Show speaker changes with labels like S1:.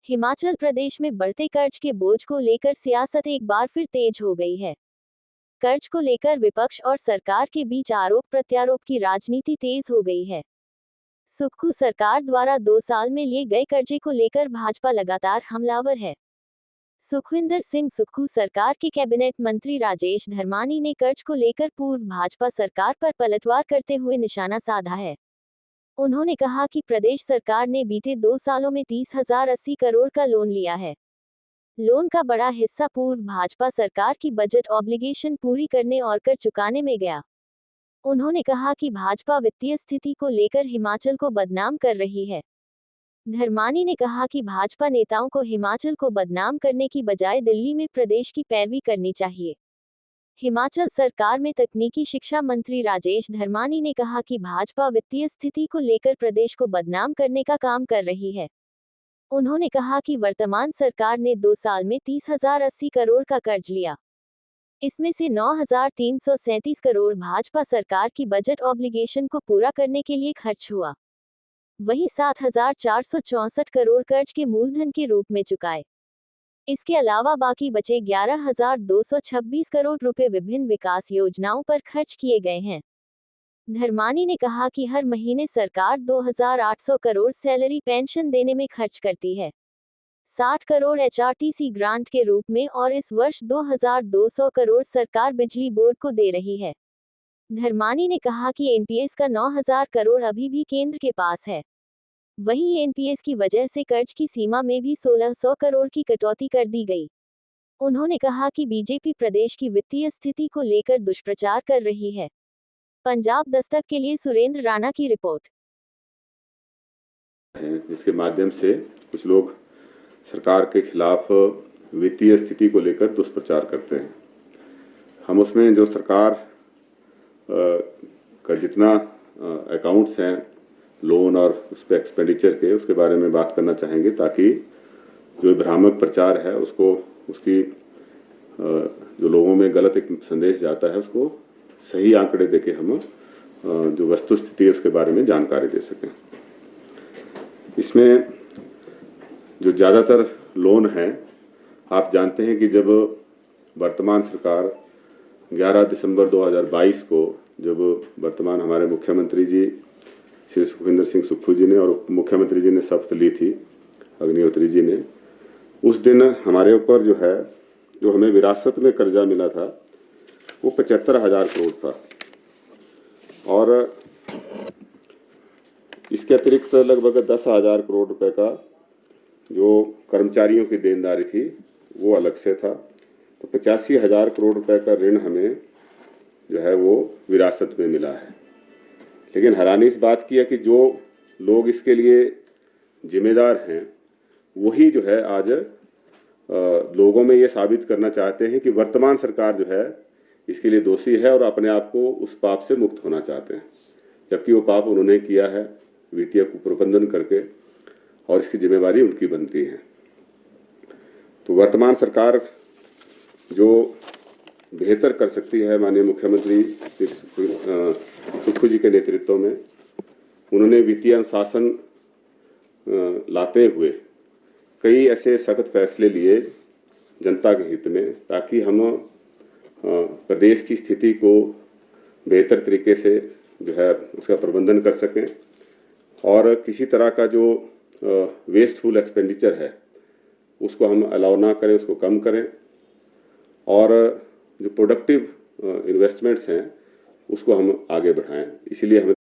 S1: हिमाचल प्रदेश में बढ़ते कर्ज के बोझ को लेकर सियासत एक बार फिर तेज हो गई है। कर्ज को लेकर विपक्ष और सरकार के बीच आरोप प्रत्यारोप की राजनीति तेज हो गई है। सुक्खू सरकार द्वारा 2 साल में लिए गए कर्जे को लेकर भाजपा लगातार हमलावर है। सुखविंदर सिंह सुक्खू सरकार के कैबिनेट मंत्री राजेश धर्मानी ने कर्ज को लेकर पूर्व भाजपा सरकार पर पलटवार करते हुए निशाना साधा है। उन्होंने कहा कि प्रदेश सरकार ने बीते 2 सालों में 30,080 करोड़ का लोन लिया है। लोन का बड़ा हिस्सा पूर्व भाजपा सरकार की बजट ऑब्लिगेशन पूरी करने और कर चुकाने में गया। उन्होंने कहा कि भाजपा वित्तीय स्थिति को लेकर हिमाचल को बदनाम कर रही है। धर्मानी ने कहा कि भाजपा नेताओं को हिमाचल को बदनाम करने की बजाय दिल्ली में प्रदेश की पैरवी करनी चाहिए। हिमाचल सरकार में तकनीकी शिक्षा मंत्री राजेश धर्मानी ने कहा कि भाजपा वित्तीय स्थिति को लेकर प्रदेश को बदनाम करने का काम कर रही है। उन्होंने कहा कि वर्तमान सरकार ने 2 साल में 30,080 करोड़ का कर्ज लिया। इसमें से 9,337 करोड़ भाजपा सरकार की बजट ऑब्लिगेशन को पूरा करने के लिए खर्च हुआ। वहीं 7,464 करोड़ कर्ज के मूलधन के रूप में चुकाए। इसके अलावा बाकी बचे 11,226 करोड़ रुपए विभिन्न विकास योजनाओं पर खर्च किए गए हैं। धर्मानी ने कहा कि हर महीने सरकार 2,800 करोड़ सैलरी पेंशन देने में खर्च करती है, 60 करोड़ HRTC ग्रांट के रूप में, और इस वर्ष 2,200 करोड़ सरकार बिजली बोर्ड को दे रही है। धर्मानी ने कहा कि एनपीएस का 9,000 करोड़ अभी भी केंद्र के पास है। वहीं एनपीएस की वजह से कर्ज की सीमा में भी 1,600 करोड़ की कटौती कर दी गई। उन्होंने कहा कि बीजेपी प्रदेश की वित्तीय स्थिति को लेकर दुष्प्रचार कर रही है। पंजाब दस्तक के लिए सुरेंद्र राणा की रिपोर्ट।
S2: जिसके माध्यम से कुछ लोग सरकार के खिलाफ वित्तीय स्थिति को लेकर दुष्प्रचार करते हैं। हम उसमें जो सरकार का जितना अकाउंट्स हैं लोन और उस पर एक्सपेंडिचर के, उसके बारे में बात करना चाहेंगे, ताकि जो भ्रामक प्रचार है उसकी जो लोगों में गलत एक संदेश जाता है, उसको सही आंकड़े देके हम जो वस्तु स्थिति है उसके बारे में जानकारी दे सकें। इसमें जो ज़्यादातर लोन हैं, आप जानते हैं कि जब वर्तमान सरकार 11 दिसंबर 2022 को, जब वर्तमान हमारे मुख्यमंत्री जी श्री सुखविंदर सिंह सुक्खू जी ने और उप मुख्यमंत्री जी ने शपथ ली थी, अग्निहोत्री जी ने, उस दिन हमारे ऊपर जो हमें विरासत में कर्जा मिला था वो 75,000 करोड़ था, और इसके अतिरिक्त लगभग 10,000 करोड़ रुपए का जो कर्मचारियों की देनदारी थी वो अलग से था। तो 85,000 करोड़ रुपए का ऋण हमें जो है वो विरासत में मिला है। लेकिन हैरानी इस बात की है कि जो लोग इसके लिए जिम्मेदार हैं वही जो है आज लोगों में ये साबित करना चाहते हैं कि वर्तमान सरकार जो है इसके लिए दोषी है और अपने आप को उस पाप से मुक्त होना चाहते हैं, जबकि वो पाप उन्होंने किया है वित्तीय कुप्रबंधन करके, और इसकी जिम्मेवारी उनकी बनती है। तो वर्तमान सरकार जो बेहतर कर सकती है, माननीय मुख्यमंत्री सुक्खू जी के नेतृत्व में, उन्होंने वित्तीय अनुशासन लाते हुए कई ऐसे सख्त फैसले लिए जनता के हित में, ताकि हम प्रदेश की स्थिति को बेहतर तरीके से जो है उसका प्रबंधन कर सकें, और किसी तरह का जो वेस्टफुल एक्सपेंडिचर है उसको हम अलाउ ना करें, उसको कम करें, और जो प्रोडक्टिव इन्वेस्टमेंट्स हैं उसको हम आगे बढ़ाएं। इसीलिए हमें